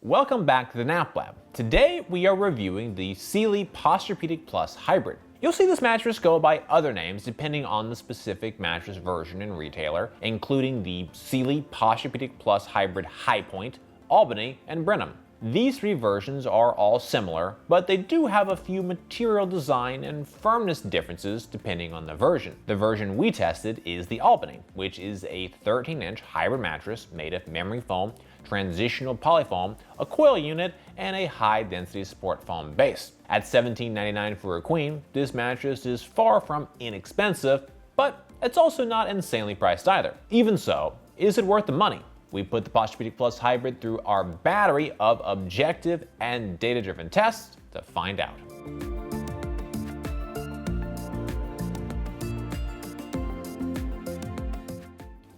Welcome back to the Nap Lab. Today we are reviewing the Sealy Posturepedic Plus Hybrid. You'll see this mattress go by other names depending on the specific mattress version and retailer, including the Sealy Posturepedic Plus Hybrid High Point, Albany, and Brenham. These three versions are all similar, but they do have a few material design and firmness differences depending on the version. The version we tested is the Albany, which is a 13-inch hybrid mattress made of memory foam, transitional polyfoam, a coil unit, and a high-density support foam base. At $17.99 for a queen, this mattress is far from inexpensive, but it's also not insanely priced either. Even so, is it worth the money? We put the Posturepedic Plus Hybrid through our battery of objective and data-driven tests to find out.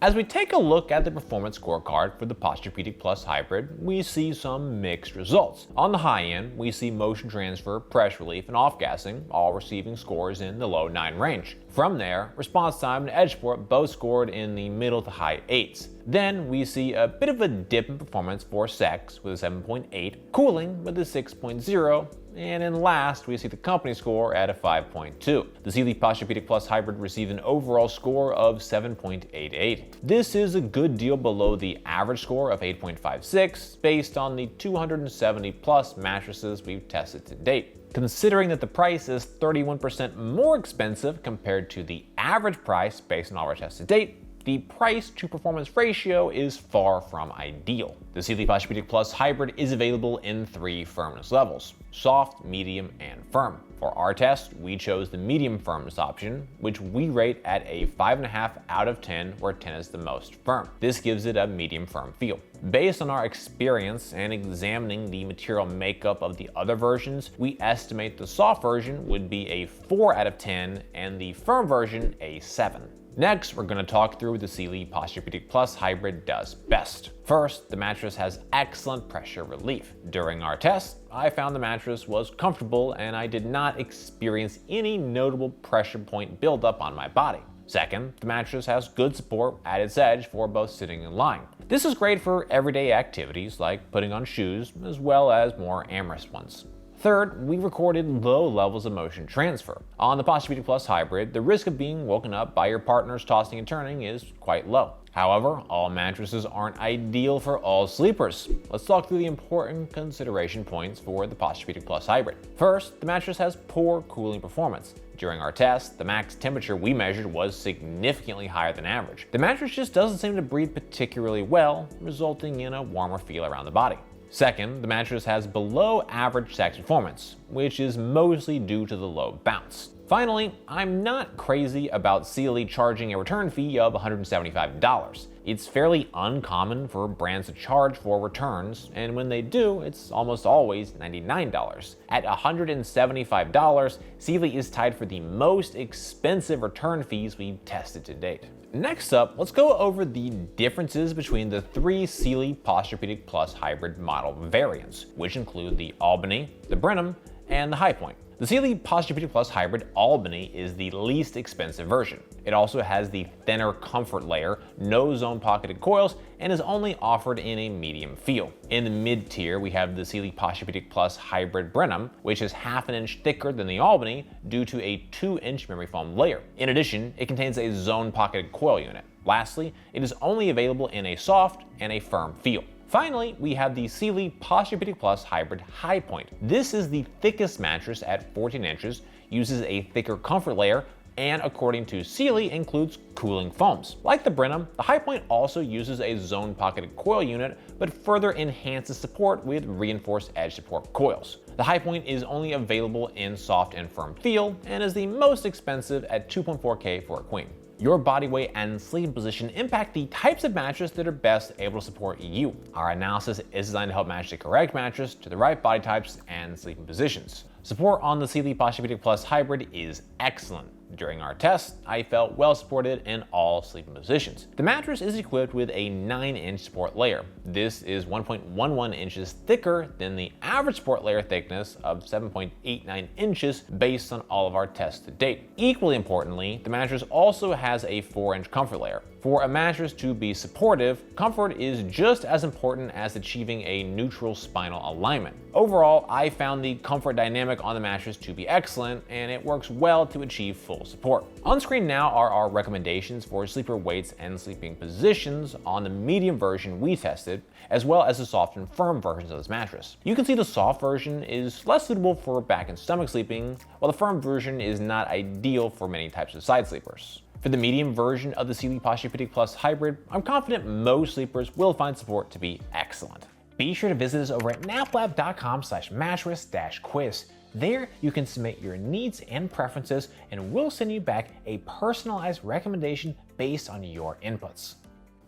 As we take a look at the performance scorecard for the Posturepedic Plus Hybrid, we see some mixed results. On the high end, we see motion transfer, pressure relief, and off-gassing, all receiving scores in the low 9 range. From there, response time and edge support both scored in the middle to high 8s. Then we see a bit of a dip in performance for sex with a 7.8, cooling with a 6.0, and in last, we see the company score at a 5.2. The Sealy Posturepedic Plus Hybrid received an overall score of 7.88. This is a good deal below the average score of 8.56 based on the 270 plus mattresses we've tested to date. Considering that the price is 31% more expensive compared to the average price based on all our tests to date, the price to performance ratio is far from ideal. The Sealy Posturepedic Plus Hybrid is available in 3 firmness levels: soft, medium, and firm. For our test, we chose the medium firmness option, which we rate at a 5.5 out of 10, where 10 is the most firm. This gives it a medium firm feel. Based on our experience and examining the material makeup of the other versions, we estimate the soft version would be a 4 out of 10 and the firm version a 7. Next, we're going to talk through what the Sealy Posturepedic Plus Hybrid does best. First, the mattress has excellent pressure relief. During our test, I found the mattress was comfortable and I did not experience any notable pressure point buildup on my body. Second, the mattress has good support at its edge for both sitting and lying. This is great for everyday activities like putting on shoes, as well as more amorous ones. Third, we recorded low levels of motion transfer. On the Posturepedic Plus Hybrid, the risk of being woken up by your partner's tossing and turning is quite low. However, all mattresses aren't ideal for all sleepers. Let's talk through the important consideration points for the Posturepedic Plus Hybrid. First, the mattress has poor cooling performance. During our test, the max temperature we measured was significantly higher than average. The mattress just doesn't seem to breathe particularly well, resulting in a warmer feel around the body. Second, the mattress has below average sex performance, which is mostly due to the low bounce. Finally, I'm not crazy about Sealy charging a return fee of $175. It's fairly uncommon for brands to charge for returns, and when they do, it's almost always $99. At $175, Sealy is tied for the most expensive return fees we've tested to date. Next up, let's go over the differences between the 3 Sealy Posturepedic Plus Hybrid model variants, which include the Albany, the Brenham, and the High Point. The Sealy Posturepedic Plus Hybrid Albany is the least expensive version. It also has the thinner comfort layer, no zone pocketed coils, and is only offered in a medium feel. In the mid-tier, we have the Sealy Posturepedic Plus Hybrid Brenham, which is half an inch thicker than the Albany due to a 2-inch memory foam layer. In addition, it contains a zone pocketed coil unit. Lastly, it is only available in a soft and a firm feel. Finally, we have the Sealy Posturepedic Plus Hybrid High Point. This is the thickest mattress at 14 inches, uses a thicker comfort layer, and according to Sealy, includes cooling foams. Like the Brenham, the High Point also uses a zone pocketed coil unit, but further enhances support with reinforced edge support coils. The High Point is only available in soft and firm feel, and is the most expensive at $2.4K for a queen. Your body weight and sleeping position impact the types of mattress that are best able to support you. Our analysis is designed to help match the correct mattress to the right body types and sleeping positions. Support on the Sealy Posturepedic Plus Hybrid is excellent. During our test, I felt well supported in all sleeping positions. The mattress is equipped with a 9-inch support layer. This is 1.11 inches thicker than the average support layer thickness of 7.89 inches based on all of our tests to date. Equally importantly, the mattress also has a 4-inch comfort layer. For a mattress to be supportive, comfort is just as important as achieving a neutral spinal alignment. Overall, I found the comfort dynamic on the mattress to be excellent, and it works well to achieve full support. On screen now are our recommendations for sleeper weights and sleeping positions on the medium version we tested, as well as the soft and firm versions of this mattress. You can see the soft version is less suitable for back and stomach sleeping, while the firm version is not ideal for many types of side sleepers. For the medium version of the Sealy Posturepedic Plus Hybrid, I'm confident most sleepers will find support to be excellent. Be sure to visit us over at naplab.com/mattress-quiz. There, you can submit your needs and preferences, and we'll send you back a personalized recommendation based on your inputs.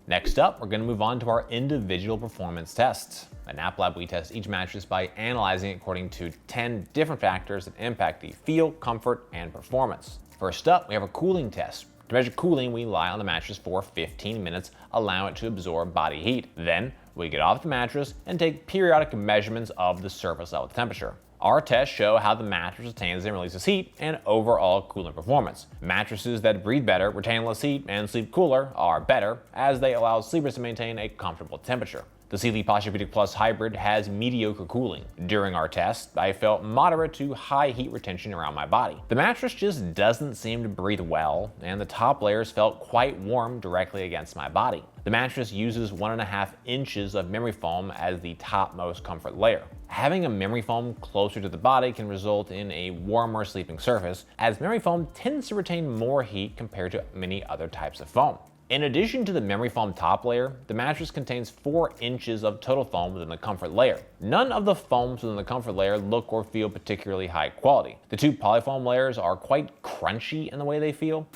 Next up, we're going to move on to our individual performance tests. At NapLab, we test each mattress by analyzing it according to 10 different factors that impact the feel, comfort, and performance. First up, we have a cooling test. To measure cooling, we lie on the mattress for 15 minutes, allow it to absorb body heat. Then, we get off the mattress and take periodic measurements of the surface level temperature. Our tests show how the mattress retains and releases heat and overall cooling performance. Mattresses that breathe better, retain less heat, and sleep cooler are better, as they allow sleepers to maintain a comfortable temperature. The Sealy Posturepedic Plus Hybrid has mediocre cooling. During our test, I felt moderate to high heat retention around my body. The mattress just doesn't seem to breathe well, and the top layers felt quite warm directly against my body. The mattress uses 1.5 inches of memory foam as the topmost comfort layer. Having a memory foam closer to the body can result in a warmer sleeping surface, as memory foam tends to retain more heat compared to many other types of foam. In addition to the memory foam top layer, the mattress contains 4 inches of total foam within the comfort layer. None of the foams within the comfort layer look or feel particularly high quality. The 2 polyfoam layers are quite crunchy in the way they feel.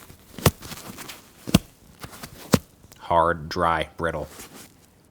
Hard, dry, brittle.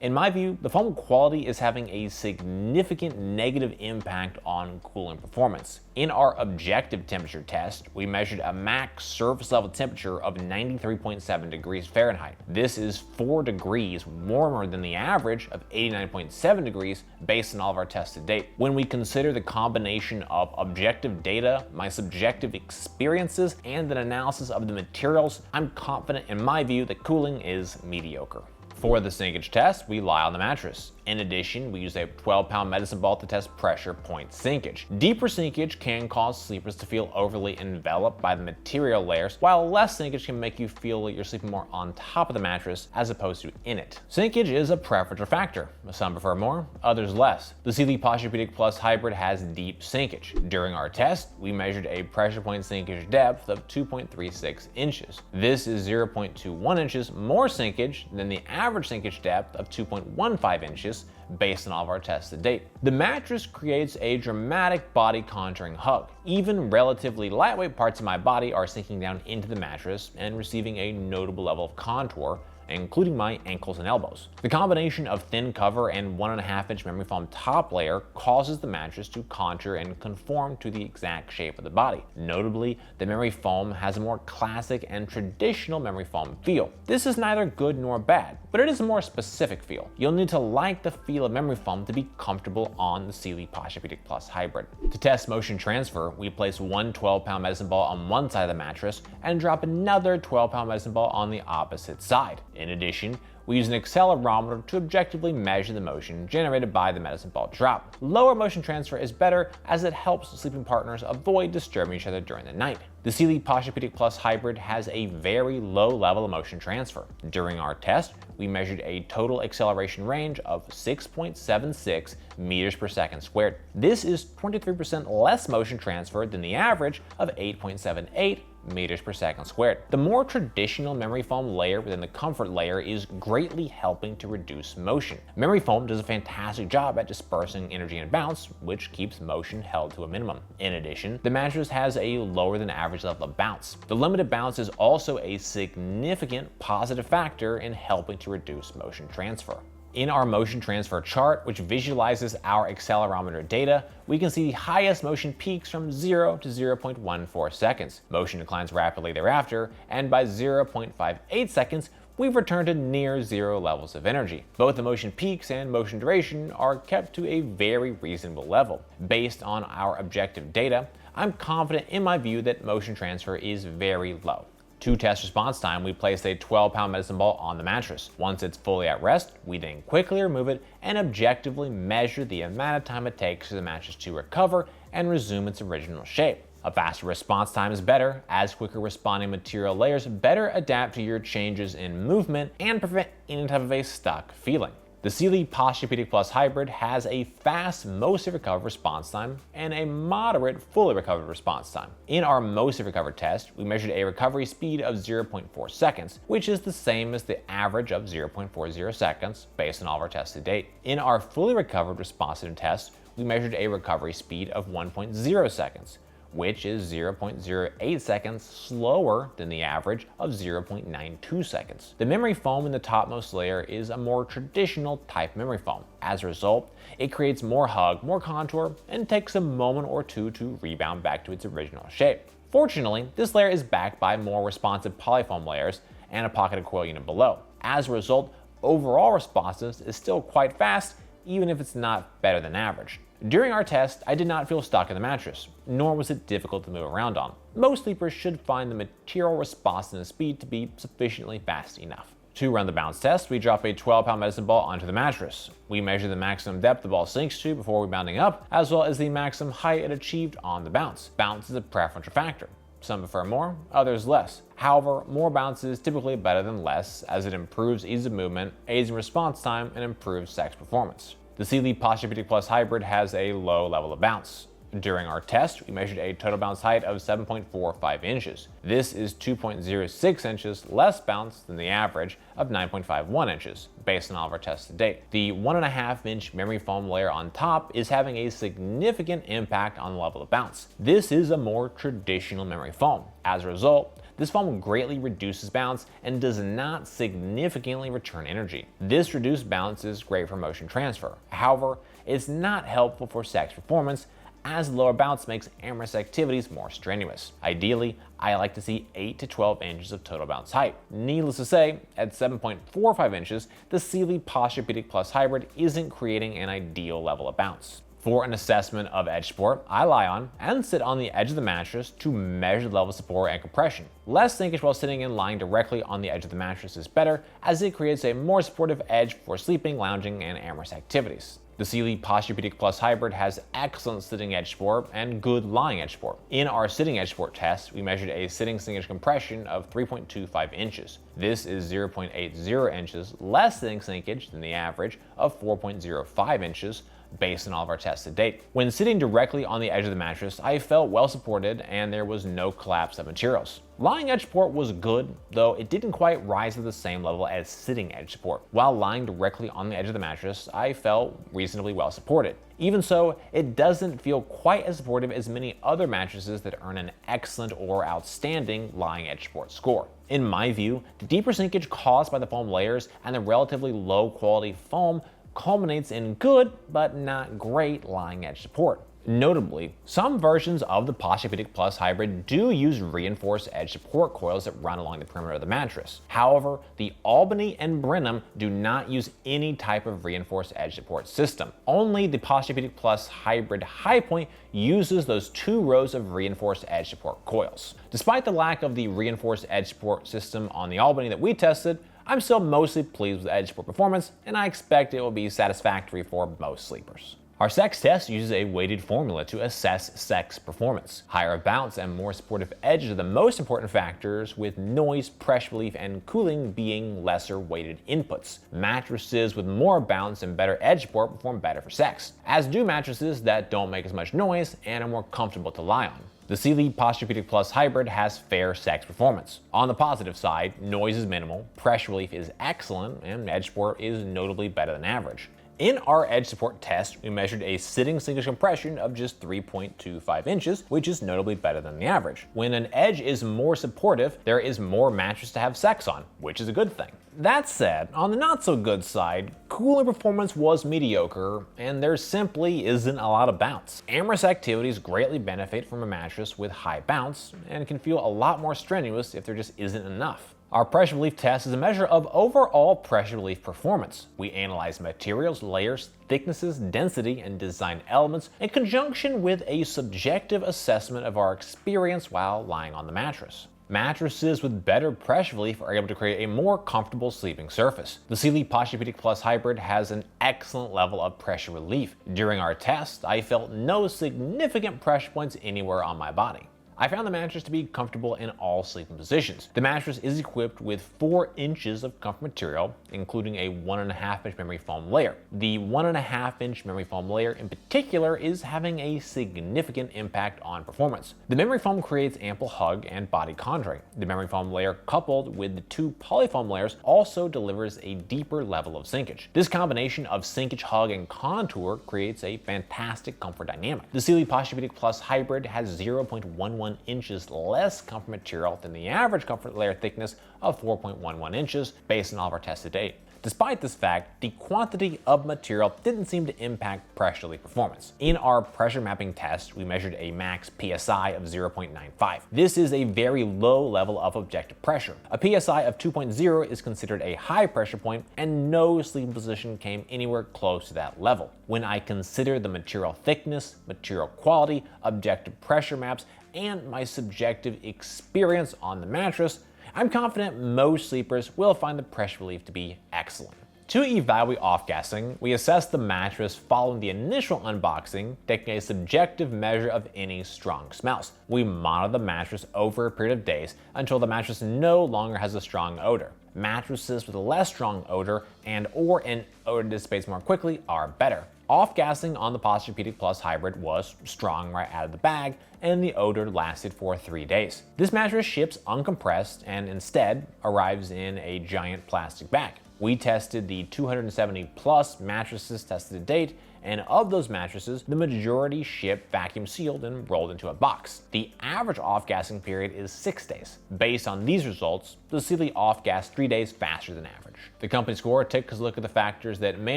In my view, the foam quality is having a significant negative impact on cooling performance. In our objective temperature test, we measured a max surface level temperature of 93.7 degrees Fahrenheit. This is 4 degrees warmer than the average of 89.7 degrees based on all of our tests to date. When we consider the combination of objective data, my subjective experiences, and an analysis of the materials, I'm confident in my view that cooling is mediocre. For the Sinkage test, we lie on the mattress. In addition, we use a 12-pound medicine ball to test pressure point sinkage. Deeper sinkage can cause sleepers to feel overly enveloped by the material layers, while less sinkage can make you feel like you're sleeping more on top of the mattress as opposed to in it. Sinkage is a preference factor. Some prefer more, others less. The Sealy Posturepedic Plus Hybrid has deep sinkage. During our test, we measured a pressure point sinkage depth of 2.36 inches. This is 0.21 inches more sinkage than the average sinkage depth of 2.15 inches based on all of our tests to date. The mattress creates a dramatic body contouring hug. Even relatively lightweight parts of my body are sinking down into the mattress and receiving a notable level of contour, including my ankles and elbows. The combination of thin cover and 1.5 inch memory foam top layer causes the mattress to contour and conform to the exact shape of the body. Notably, the memory foam has a more classic and traditional memory foam feel. This is neither good nor bad, but it is a more specific feel. You'll need to like the feel of memory foam to be comfortable on the Sealy Posturepedic Plus Hybrid. To test motion transfer, we place one 12-pound medicine ball on one side of the mattress and drop another 12-pound medicine ball on the opposite side. In addition, we use an accelerometer to objectively measure the motion generated by the medicine ball drop. Lower motion transfer is better as it helps sleeping partners avoid disturbing each other during the night. The Sealy Posturepedic Plus Hybrid has a very low level of motion transfer. During our test, we measured a total acceleration range of 6.76 meters per second squared. This is 23% less motion transfer than the average of 8.78 meters per second squared. The more traditional memory foam layer within the comfort layer is greatly helping to reduce motion. Memory foam does a fantastic job at dispersing energy and bounce, which keeps motion held to a minimum. In addition, the mattress has a lower than average level of bounce. The limited bounce is also a significant positive factor in helping to reduce motion transfer. In our motion transfer chart, which visualizes our accelerometer data, we can see the highest motion peaks from 0 to 0.14 seconds. Motion declines rapidly thereafter, and by 0.58 seconds, we've returned to near zero levels of energy. Both the motion peaks and motion duration are kept to a very reasonable level. Based on our objective data, I'm confident in my view that motion transfer is very low. To test response time, we place a 12-pound medicine ball on the mattress. Once it's fully at rest, we then quickly remove it and objectively measure the amount of time it takes for the mattress to recover and resume its original shape. A faster response time is better, as quicker responding material layers better adapt to your changes in movement and prevent any type of a stuck feeling. The Sealy Posturepedic Plus Hybrid has a fast, mostly recovered response time and a moderate, fully recovered response time. In our mostly recovered test, we measured a recovery speed of 0.4 seconds, which is the same as the average of 0.40 seconds based on all of our tests to date. In our fully recovered responsive test, we measured a recovery speed of 1.0 seconds, which is 0.08 seconds slower than the average of 0.92 seconds. The memory foam in the topmost layer is a more traditional type memory foam. As a result, it creates more hug, more contour, and takes a moment or two to rebound back to its original shape. Fortunately, this layer is backed by more responsive polyfoam layers and a pocketed coil unit below. As a result, overall responsiveness is still quite fast, even if it's not better than average. During our test, I did not feel stuck in the mattress, nor was it difficult to move around on. Most sleepers should find the material responsiveness speed to be sufficiently fast enough. To run the bounce test, we drop a 12-pound medicine ball onto the mattress. We measure the maximum depth the ball sinks to before rebounding up, as well as the maximum height it achieved on the bounce. Bounce is a preferential factor. Some prefer more, others less. However, more bounce is typically better than less, as it improves ease of movement, aids in response time, and improves sex performance. The Sealy Posturepedic Plus Hybrid has a low level of bounce. During our test, we measured a total bounce height of 7.45 inches. This is 2.06 inches less bounce than the average of 9.51 inches, based on all of our tests to date. The 1.5-inch memory foam layer on top is having a significant impact on the level of bounce. This is a more traditional memory foam. As a result, this foam greatly reduces bounce and does not significantly return energy. This reduced bounce is great for motion transfer. However, it's not helpful for sex performance, as lower bounce makes amorous activities more strenuous. Ideally, I like to see 8 to 12 inches of total bounce height. Needless to say, at 7.45 inches, the Sealy Posturepedic Plus Hybrid isn't creating an ideal level of bounce. For an assessment of edge support, I lie on and sit on the edge of the mattress to measure the level of support and compression. Less sinkage while sitting and lying directly on the edge of the mattress is better, as it creates a more supportive edge for sleeping, lounging, and amorous activities. The Sealy Posturepedic Plus Hybrid has excellent sitting edge support and good lying edge support. In our sitting edge support test, we measured a sitting sinkage compression of 3.25 inches. This is 0.80 inches less sitting sinkage than the average of 4.05 inches, based on all of our tests to date. When sitting directly on the edge of the mattress, I felt well supported and there was no collapse of materials. Lying edge support was good, though it didn't quite rise to the same level as sitting edge support. While lying directly on the edge of the mattress, I felt reasonably well supported. Even so, it doesn't feel quite as supportive as many other mattresses that earn an excellent or outstanding lying edge support score. In my view, the deeper sinkage caused by the foam layers and the relatively low quality foam culminates in good, but not great lying edge support. Notably, some versions of the Posturepedic Plus Hybrid do use reinforced edge support coils that run along the perimeter of the mattress. However, the Albany and Brenham do not use any type of reinforced edge support system. Only the Posturepedic Plus Hybrid High Point uses those 2 rows of reinforced edge support coils. Despite the lack of the reinforced edge support system on the Albany that we tested, I'm still mostly pleased with the edge support performance, and I expect it will be satisfactory for most sleepers. Our sex test uses a weighted formula to assess sex performance. Higher bounce and more supportive edges are the most important factors, with noise, pressure relief, and cooling being lesser weighted inputs. Mattresses with more bounce and better edge support perform better for sex, as do mattresses that don't make as much noise and are more comfortable to lie on. The Sealy Posturepedic Plus Hybrid has fair sex performance. On the positive side, noise is minimal, pressure relief is excellent, and edge support is notably better than average. In our edge support test, we measured a sitting sinkage compression of just 3.25 inches, which is notably better than the average. When an edge is more supportive, there is more mattress to have sex on, which is a good thing. That said, on the not so good side, cooling performance was mediocre, and there simply isn't a lot of bounce. Amorous activities greatly benefit from a mattress with high bounce, and can feel a lot more strenuous if there just isn't enough. Our pressure relief test is a measure of overall pressure relief performance. We analyze materials, layers, thicknesses, density, and design elements in conjunction with a subjective assessment of our experience while lying on the mattress. Mattresses with better pressure relief are able to create a more comfortable sleeping surface. The Sealy Posturepedic Plus Hybrid has an excellent level of pressure relief. During our test, I felt no significant pressure points anywhere on my body. I found the mattress to be comfortable in all sleeping positions. The mattress is equipped with 4 inches of comfort material, including a 1.5-inch memory foam layer. The 1.5-inch memory foam layer in particular is having a significant impact on performance. The memory foam creates ample hug and body contouring. The memory foam layer coupled with the 2 polyfoam layers also delivers a deeper level of sinkage. This combination of sinkage, hug, and contour creates a fantastic comfort dynamic. The Sealy Posturepedic Plus Hybrid has 0.11 inches less comfort material than the average comfort layer thickness of 4.11 inches based on all of our tests to date. Despite this fact, the quantity of material didn't seem to impact pressure relief performance. In our pressure mapping test, we measured a max PSI of 0.95. This is a very low level of objective pressure. A PSI of 2.0 is considered a high pressure point, and no sleeping position came anywhere close to that level. When I consider the material thickness, material quality, objective pressure maps, and my subjective experience on the mattress, I'm confident most sleepers will find the pressure relief to be excellent. To evaluate off-gassing, we assess the mattress following the initial unboxing, taking a subjective measure of any strong smells. We monitor the mattress over a period of days until the mattress no longer has a strong odor. Mattresses with a less strong odor and/or an odor dissipates more quickly are better. Off-gassing on the Posturepedic Plus Hybrid was strong right out of the bag, and the odor lasted for 3 days. This mattress ships uncompressed and instead arrives in a giant plastic bag. We tested the 270 plus mattresses tested to date, and of those mattresses, the majority ship vacuum sealed and rolled into a box. The average off-gassing period is 6 days. Based on these results, the Sealy off-gassed 3 days faster than average. The company score takes a look at the factors that may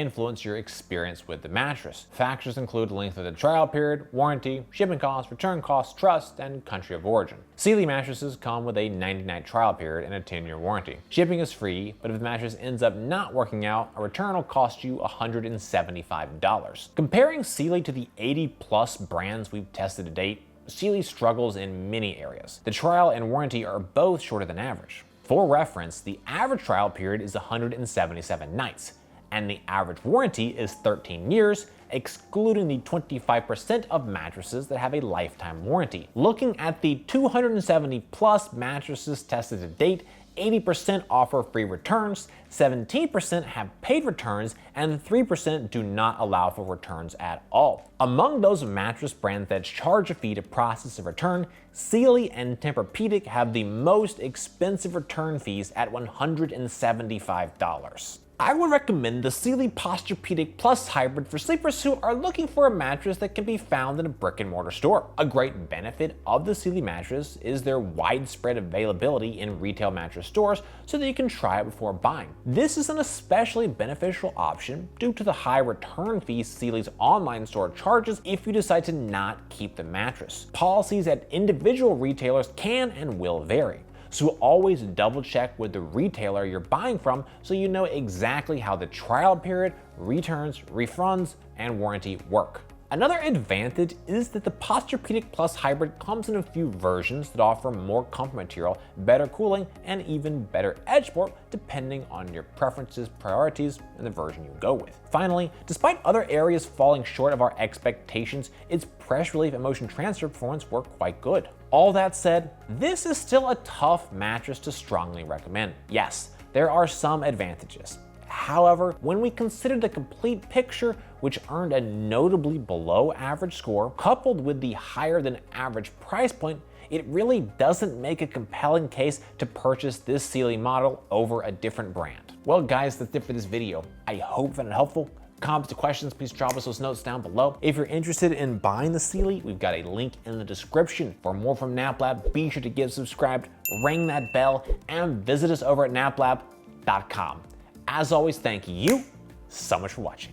influence your experience with the mattress. Factors include the length of the trial period, warranty, shipping costs, return costs, trust, and country of origin. Sealy mattresses come with a 90-night trial period and a 10-year warranty. Shipping is free, but if the mattress ends up not working out, a return will cost you $175. Comparing Sealy to the 80-plus brands we've tested to date, Sealy struggles in many areas. The trial and warranty are both shorter than average. For reference, the average trial period is 177 nights, and the average warranty is 13 years, excluding the 25% of mattresses that have a lifetime warranty. Looking at the 270 plus mattresses tested to date, 80% offer free returns, 17% have paid returns, and 3% do not allow for returns at all. Among those mattress brands that charge a fee to process a return, Sealy and Tempur-Pedic have the most expensive return fees at $175. I would recommend the Sealy Posturepedic Plus Hybrid for sleepers who are looking for a mattress that can be found in a brick-and-mortar store. A great benefit of the Sealy mattress is their widespread availability in retail mattress stores so that you can try it before buying. This is an especially beneficial option due to the high return fees Sealy's online store charges if you decide to not keep the mattress. Policies at individual retailers can and will vary. So always double check with the retailer you're buying from so you know exactly how the trial period, returns, refunds, and warranty work. Another advantage is that the Posturepedic Plus Hybrid comes in a few versions that offer more comfort material, better cooling, and even better edge support depending on your preferences, priorities, and the version you go with. Finally, despite other areas falling short of our expectations, its pressure relief and motion transfer performance were quite good. All that said, this is still a tough mattress to strongly recommend. Yes, there are some advantages. However, when we consider the complete picture, which earned a notably below average score, coupled with the higher than average price point, it really doesn't make a compelling case to purchase this Sealy model over a different brand. Well guys, that's it for this video. I hope you found it helpful. Comments to questions, please drop us those notes down below. If you're interested in buying the Sealy, we've got a link in the description. For more from NapLab, be sure to get subscribed, ring that bell, and visit us over at naplab.com. As always, thank you so much for watching.